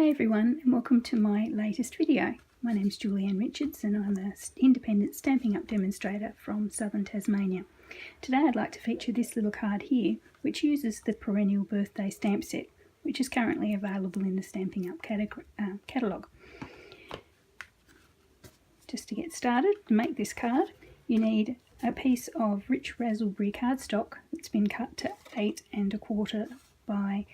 Hey everyone, and welcome to my latest video. My name's Julianne Richards and I'm an independent Stampin' Up demonstrator from southern Tasmania. Today I'd like to feature this little card here, which uses the Perennial birthday stamp set, which is currently available in the Stampin' Up catalogue. Just to get started, to make this card, you need a piece of rich raspberry cardstock that's been cut to 8 1/4 by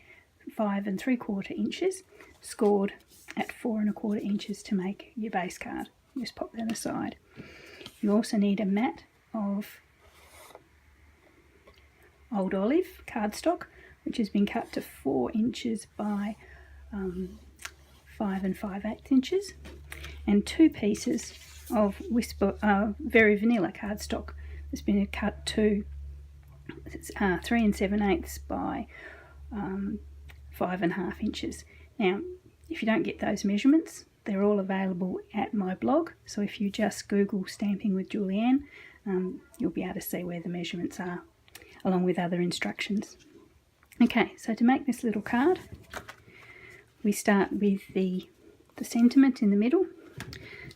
5 3/4 inches, scored at 4 1/4 inches to make your base card. Just pop that aside. You also need a mat of old olive cardstock, which has been cut to 4 inches by 5 5/8 inches, and 2 pieces of Very Vanilla cardstock that's been cut to 3 7/8 by 5 1/2 inches. Now, if you don't get those measurements, they're all available at my blog. So if you just Google Stamping with Julianne, you'll be able to see where the measurements are, along with other instructions. Okay, so to make this little card, we start with the sentiment in the middle.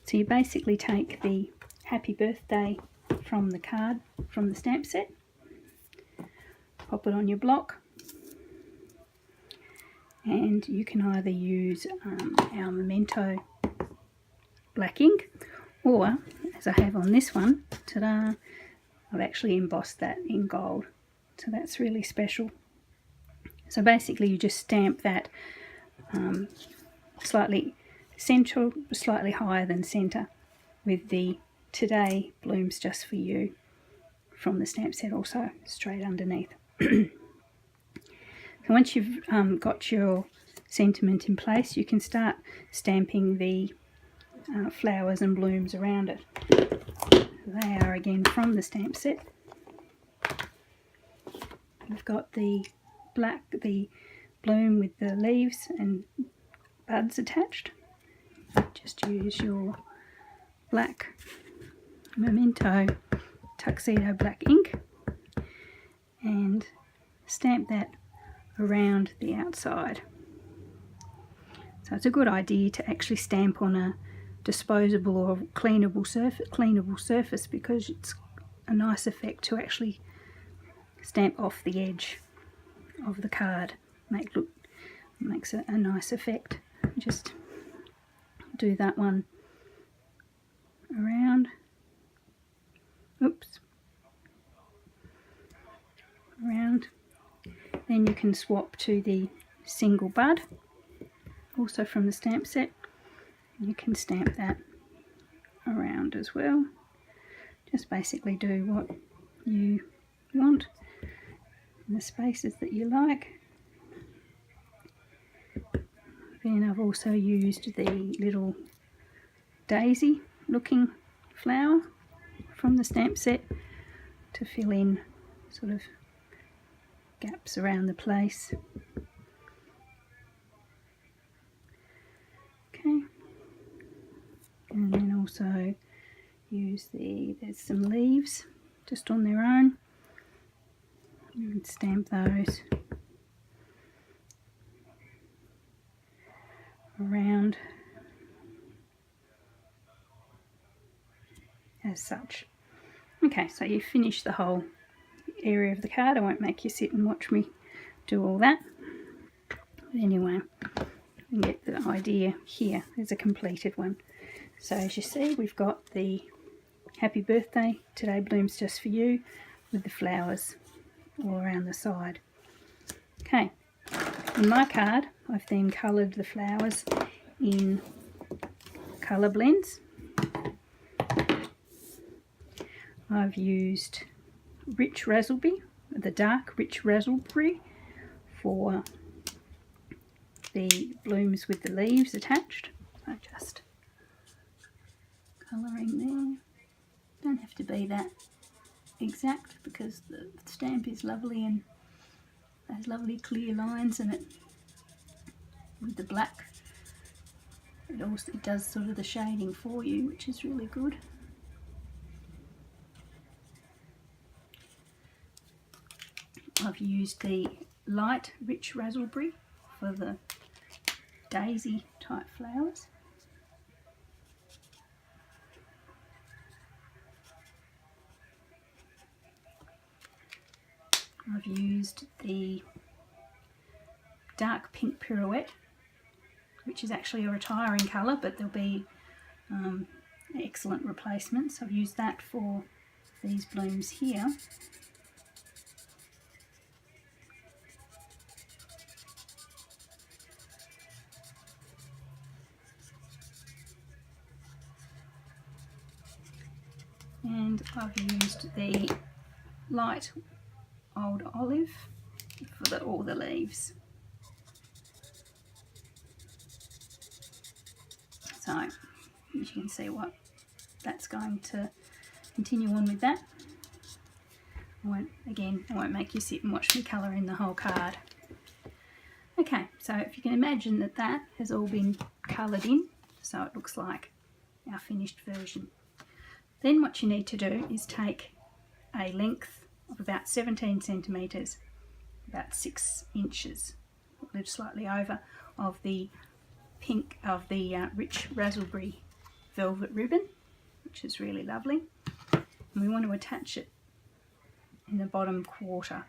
So you basically take the happy birthday from the card, from the stamp set, pop it on your block, and you can either use our Memento black ink, or, as I have on this one, ta-da, I've actually embossed that in gold, so that's really special. So basically you just stamp that slightly higher than centre with the Today Blooms Just For You from the stamp set, also straight underneath. So once you've got your sentiment in place, you can start stamping the flowers and blooms around it. They are again from the stamp set. We've got the bloom with the leaves and buds attached. Just use your black Memento Tuxedo black ink and stamp that around the outside. So it's a good idea to actually stamp on a disposable or cleanable surface, because it's a nice effect to actually stamp off the edge of the card. Makes a nice effect. Just do that one around. Oops. Around. Then you can swap to the single bud, also from the stamp set. You can stamp that around as well. Just basically do what you want in the spaces that you like. Then I've also used the little daisy looking flower from the stamp set to fill in sort of gaps around the place. Okay, and then also use there's some leaves just on their own. You can stamp those around as such. Okay, so you finish the whole area of the card. I won't make you sit and watch me do all that. But anyway, you get the idea here. There's a completed one. So as you see, we've got the happy birthday, Today Blooms Just For You, with the flowers all around the side. Okay, in my card I've then coloured the flowers in colour blends. I've used rich raspberry, the dark rich raspberry, for the blooms with the leaves attached. So just colouring there. Don't have to be that exact, because the stamp is lovely and has lovely clear lines in it. With the black, it does sort of the shading for you, which is really good. I've used the light rich raspberry for the daisy type flowers. I've used the dark pink pirouette, which is actually a retiring colour, but there'll be excellent replacements. I've used that for these blooms here. And I've used the light old olive for all the leaves. So as you can see what that's going to continue on with that. I won't make you sit and watch me colour in the whole card. Okay, so if you can imagine that that has all been coloured in, so it looks like our finished version. Then what you need to do is take a length of about 17 centimetres, about 6 inches, a little slightly over, of the pink, of the rich raspberry velvet ribbon, which is really lovely. And we want to attach it in the bottom quarter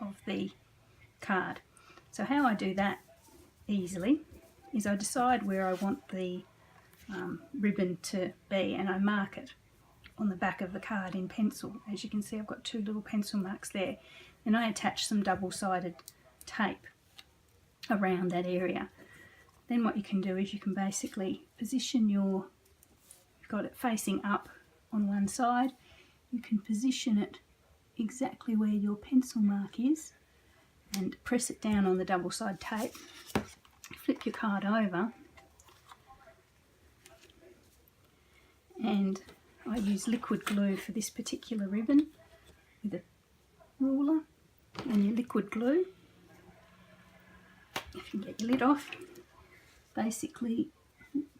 of the card. So how I do that easily is I decide where I want the ribbon to be, and I mark it on the back of the card in pencil. As you can see, I've got 2 little pencil marks there. Then I attach some double-sided tape around that area. Then what you can do is you can basically position you've got it facing up on one side, you can position it exactly where your pencil mark is and press it down on the double-sided tape, flip your card over, and I use liquid glue for this particular ribbon with a ruler and your liquid glue. If you can get your lid off, basically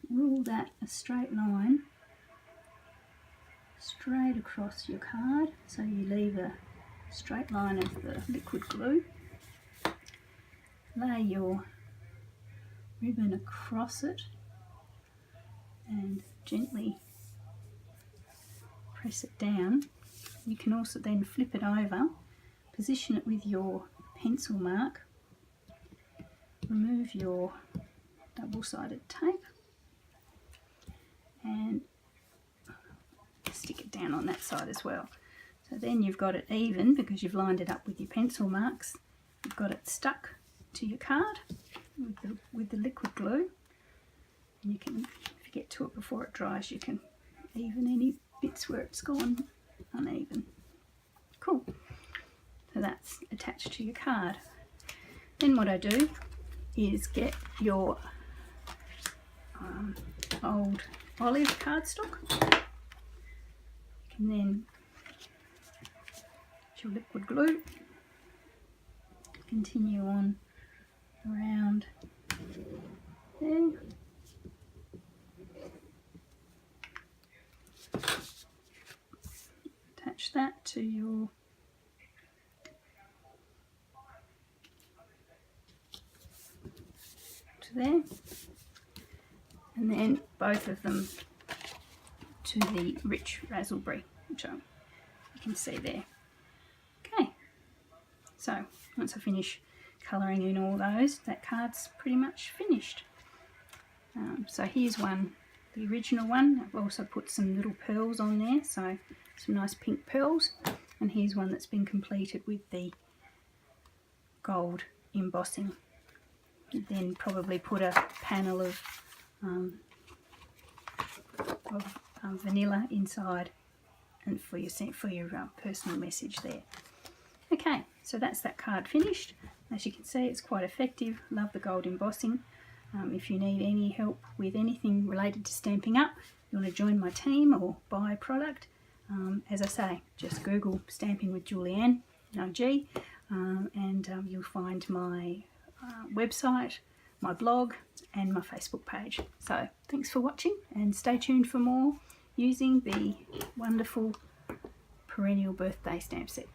rule that a straight line straight across your card, so you leave a straight line of the liquid glue. Lay your ribbon across it and gently press it down. You can also then flip it over, position it with your pencil mark, remove your double-sided tape and stick it down on that side as well. So then you've got it even, because you've lined it up with your pencil marks. You've got it stuck to your card with the liquid glue. And you can, if you get to it before it dries, you can even any bits where it's gone uneven. Cool. So that's attached to your card. Then what I do is get your old olive cardstock. You can then get your liquid glue, continue on around there. Attach that to your there, and then both of them to the rich raspberry, which you can see there. Okay, so once I finish colouring in all those, that card's pretty much finished. So here's one, the original one. I've also put some little pearls on there, so some nice pink pearls, and here's one that's been completed with the gold embossing. Then probably put a panel of vanilla inside, and for your personal message there. Okay, so that's that card finished. As you can see, it's quite effective. Love the gold embossing. If you need any help with anything related to Stampin' Up, you want to join my team or buy a product, as I say, just Google Stamping with Julianne, no G, and you'll find my website, my blog, and my Facebook page. So thanks for watching, and stay tuned for more using the wonderful Perennial birthday stamp set.